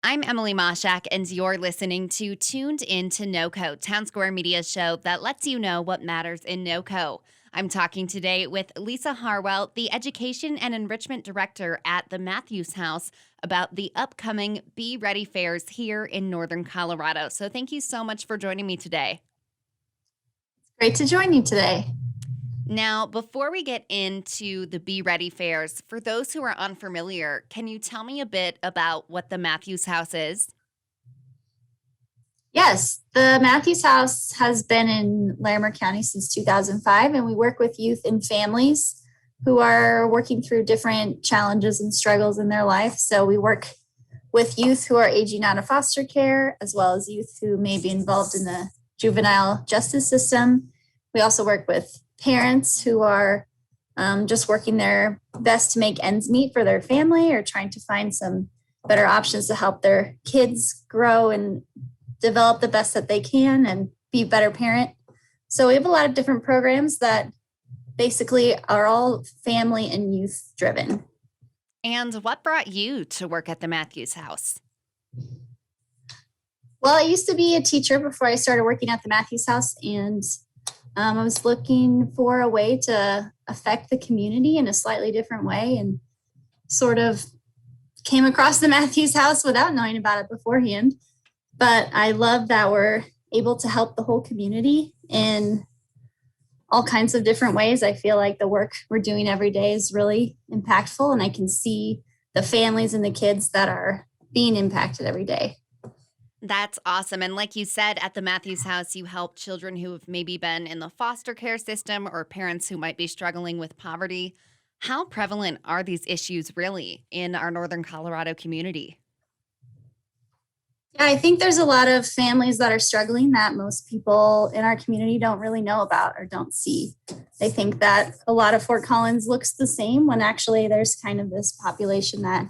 I'm Emily Mashak, and you're listening to Tuned In to NoCo, Town Square Media's show that lets you know what matters in NoCo. I'm talking today with Lise Harwell, the Education and Enrichment Director at the Matthews House, about the upcoming Be Ready fairs here in Northern Colorado. So thank you so much for joining me today. Great to join you today. Now, before we get into the Be Ready fairs, for those who are unfamiliar, can you tell me a bit about what the Matthews House is? Yes, the Matthews House has been in Larimer County since 2005, and we work with youth and families who are working through different challenges and struggles in their life. So we work with youth who are aging out of foster care, as well as youth who may be involved in the juvenile justice system. We also work with parents who are just working their best to make ends meet for their family or trying to find some better options to help their kids grow and develop the best that they can and be a better parent. So we have a lot of different programs that basically are all family and youth driven. And what brought you to work at the Matthews House? Well, I used to be a teacher before I started working at the Matthews House, and I was looking for a way to affect the community in a slightly different way, and sort of came across the Matthews House without knowing about it beforehand. But I love that we're able to help the whole community in all kinds of different ways. I feel like the work we're doing every day is really impactful, and I can see the families and the kids that are being impacted every day. That's awesome. And like you said, at the Matthews House, you help children who have maybe been in the foster care system or parents who might be struggling with poverty. How prevalent are these issues really in our Northern Colorado community? Yeah, I think there's a lot of families that are struggling that most people in our community don't really know about or don't see. They think that a lot of Fort Collins looks the same when actually there's kind of this population that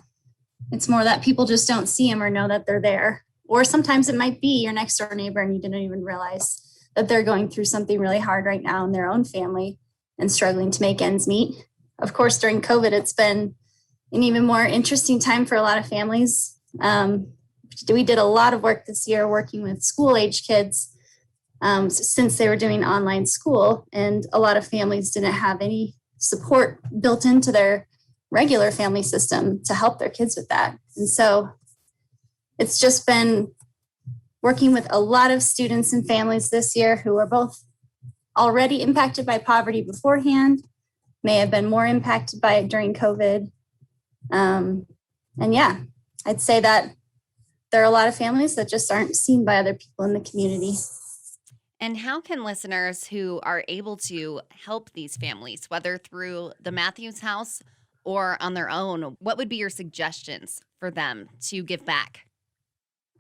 it's more that people just don't see them or know that they're there. Or sometimes it might be your next door neighbor and you didn't even realize that they're going through something really hard right now in their own family and struggling to make ends meet. Of course, during COVID, it's been an even more interesting time for a lot of families. We did a lot of work this year working with school-age kids since they were doing online school, and a lot of families didn't have any support built into their regular family system to help their kids with that. And so it's just been working with a lot of students and families this year who are both already impacted by poverty beforehand, may have been more impacted by it during COVID. And yeah, I'd say that there are a lot of families that just aren't seen by other people in the community. And how can listeners who are able to help these families, whether through the Matthews House or on their own, what would be your suggestions for them to give back?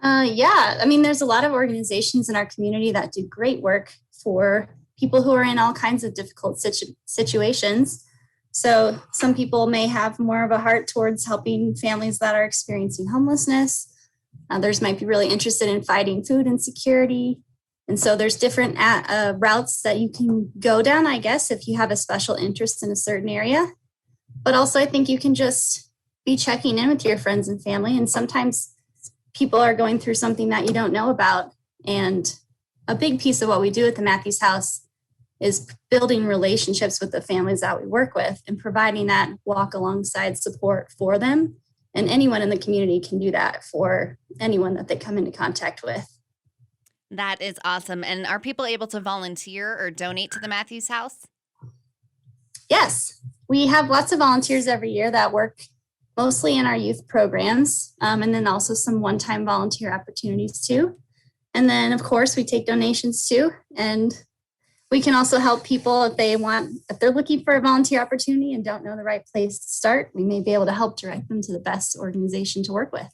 Yeah, I mean, there's a lot of organizations in our community that do great work for people who are in all kinds of difficult situations. So some people may have more of a heart towards helping families that are experiencing homelessness. Others might be really interested in fighting food insecurity. And so there's different routes that you can go down, I guess, if you have a special interest in a certain area. But also I think you can just be checking in with your friends and family. And sometimes people are going through something that you don't know about. And a big piece of what we do at the Matthews House is building relationships with the families that we work with and providing that walk alongside support for them. And anyone in the community can do that for anyone that they come into contact with. That is awesome. And are people able to volunteer or donate to the Matthews House? Yes, we have lots of volunteers every year that work mostly in our youth programs, and then also some one-time volunteer opportunities too. And then, of course, we take donations too. And we can also help people if they're looking for a volunteer opportunity and don't know the right place to start. We may be able to help direct them to the best organization to work with.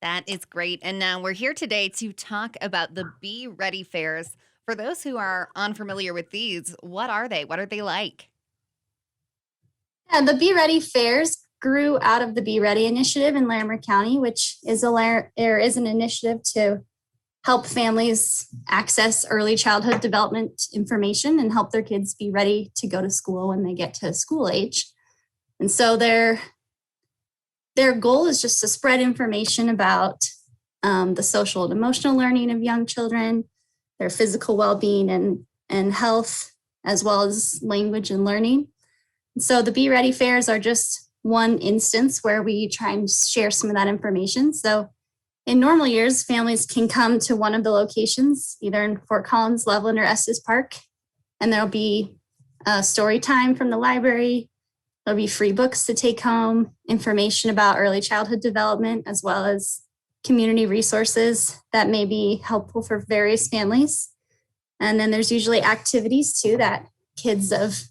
That is great. And now we're here today to talk about the Be Ready fairs. For those who are unfamiliar with these, what are they? What are they like? Yeah, the Be Ready fairs grew out of the Be Ready initiative in Larimer County, which is an initiative to help families access early childhood development information and help their kids be ready to go to school when they get to school age. And so they're their goal is just to spread information about the social and emotional learning of young children, their physical well-being and health, as well as language and learning. So the Be Ready fairs are just one instance where we try and share some of that information. So in normal years, families can come to one of the locations, either in Fort Collins, Loveland, or Estes Park, and there'll be a story time from the library. There'll be free books to take home, information about early childhood development, as well as community resources that may be helpful for various families. And then there's usually activities too that kids of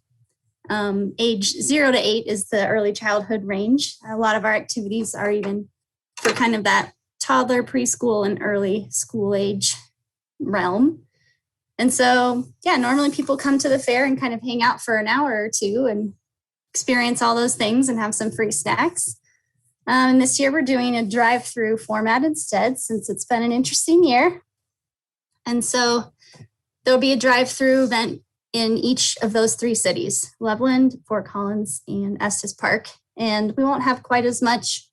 age 0 to 8 is the early childhood range. A lot of our activities are even for kind of that toddler, preschool, and early school age realm. And so, yeah, normally people come to the fair and kind of hang out for an hour or two and experience all those things and have some free snacks. And this year we're doing a drive-through format instead, since it's been an interesting year. And so there'll be a drive-through event in each of those 3 cities, Loveland, Fort Collins, and Estes Park. And we won't have quite as much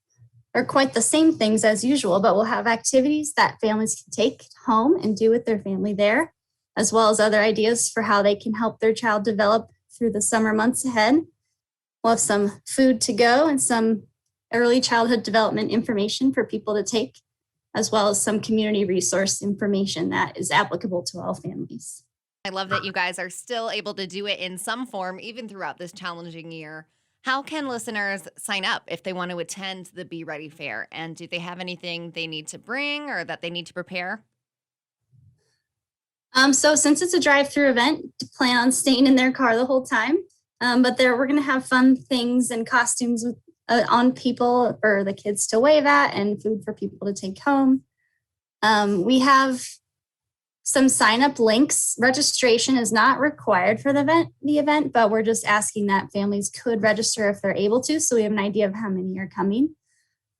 or quite the same things as usual, but we'll have activities that families can take home and do with their family there, as well as other ideas for how they can help their child develop through the summer months ahead. We'll have some food to go and some early childhood development information for people to take, as well as some community resource information that is applicable to all families. I love that you guys are still able to do it in some form, even throughout this challenging year. How can listeners sign up if they want to attend the Be Ready Fair? And do they have anything they need to bring or that they need to prepare? So since it's a drive-through event, plan on staying in their car the whole time. But we're going to have fun things and costumes on people for the kids to wave at and food for people to take home. We have some sign-up links. Registration is not required for the event, but we're just asking that families could register if they're able to, so we have an idea of how many are coming.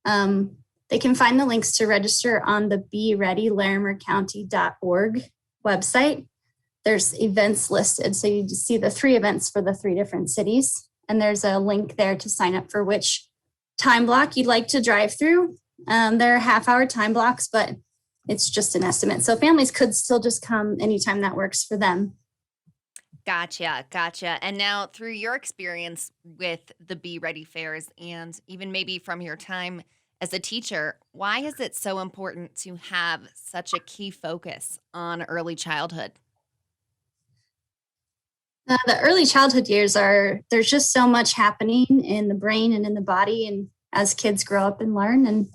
They can find the links to register on the BeReadyLarimerCounty.org website. There's events listed, so you just see the 3 events for the 3 different cities, and there's a link there to sign up for which time block you'd like to drive through. There are half-hour time blocks, but it's just an estimate. So families could still just come anytime that works for them. Gotcha. And now, through your experience with the Be Ready fairs and even maybe from your time as a teacher, why is it so important to have such a key focus on early childhood? The early childhood years there's just so much happening in the brain and in the body, and as kids grow up and learn. And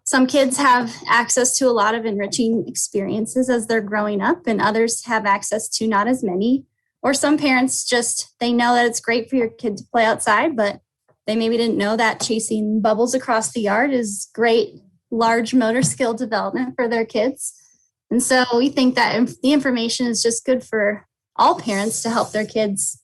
some kids have access to a lot of enriching experiences as they're growing up, and others have access to not as many. Or some parents they know that it's great for your kid to play outside, but they maybe didn't know that chasing bubbles across the yard is great, large motor skill development for their kids. And so we think that the information is just good for all parents to help their kids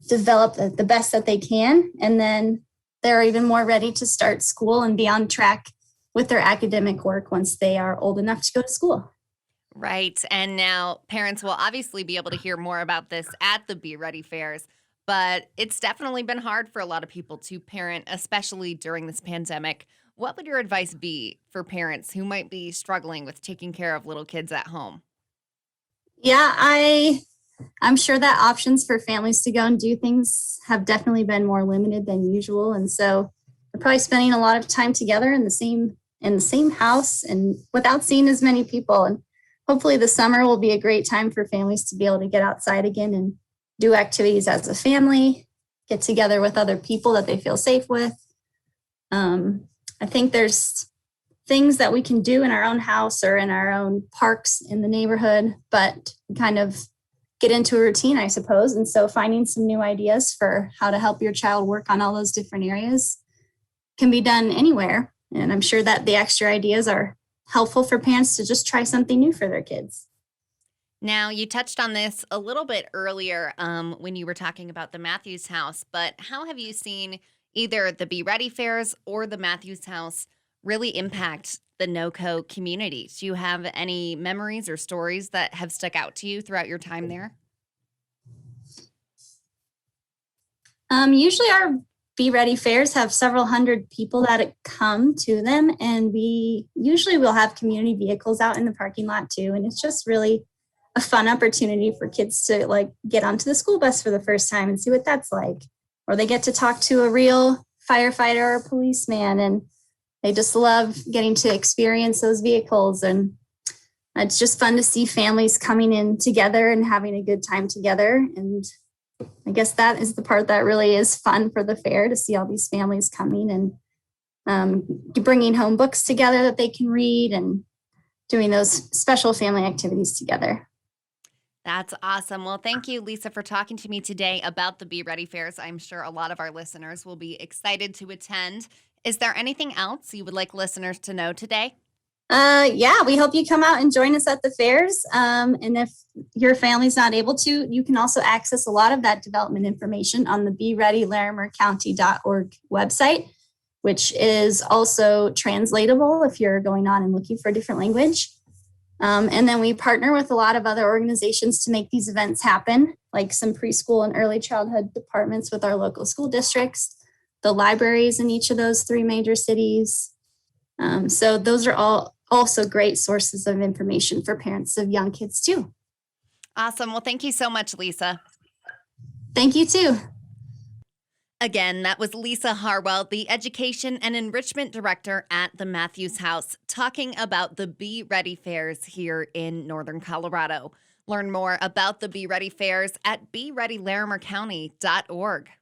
develop the best that they can. And then they're even more ready to start school and be on track with their academic work once they are old enough to go to school. Right. And now parents will obviously be able to hear more about this at the Be Ready fairs, but it's definitely been hard for a lot of people to parent, especially during this pandemic. What would your advice be for parents who might be struggling with taking care of little kids at home? Yeah, I'm sure that options for families to go and do things have definitely been more limited than usual. And so they're probably spending a lot of time together in the same house and without seeing as many people. And hopefully the summer will be a great time for families to be able to get outside again and do activities as a family, get together with other people that they feel safe with. I think there's things that we can do in our own house or in our own parks in the neighborhood, but kind of get into a routine, I suppose. And so finding some new ideas for how to help your child work on all those different areas can be done anywhere. And I'm sure that the extra ideas are helpful for parents to just try something new for their kids. Now, you touched on this a little bit earlier when you were talking about the Matthews House, but how have you seen either the Be Ready fairs or the Matthews House really impact the NoCo community? Do you have any memories or stories that have stuck out to you throughout your time there? Usually our Be Ready fairs have several hundred people that come to them, and we usually will have community vehicles out in the parking lot too. And it's just really a fun opportunity for kids to like get onto the school bus for the first time and see what that's like. Or they get to talk to a real firefighter or policeman, and they just love getting to experience those vehicles. And it's just fun to see families coming in together and having a good time together. And I guess that is the part that really is fun for the fair, to see all these families coming and bringing home books together that they can read and doing those special family activities together. That's awesome. Well, thank you, Lisa, for talking to me today about the Be Ready fairs. I'm sure a lot of our listeners will be excited to attend. Is there anything else you would like listeners to know today? Yeah, we hope you come out and join us at the fairs. And if your family's not able to, you can also access a lot of that development information on the BeReadyLarimerCounty.org website, which is also translatable if you're going on and looking for a different language. And then we partner with a lot of other organizations to make these events happen, like some preschool and early childhood departments with our local school districts, the libraries in each of those 3 major cities. So those are all also great sources of information for parents of young kids too. Awesome. Well, thank you so much, Lisa. Thank you too. Again, that was Lise Harwell, the Education and Enrichment Director at the Matthews House, talking about the Be Ready fairs here in Northern Colorado. Learn more about the Be Ready fairs at BeReadyLarimerCounty.org.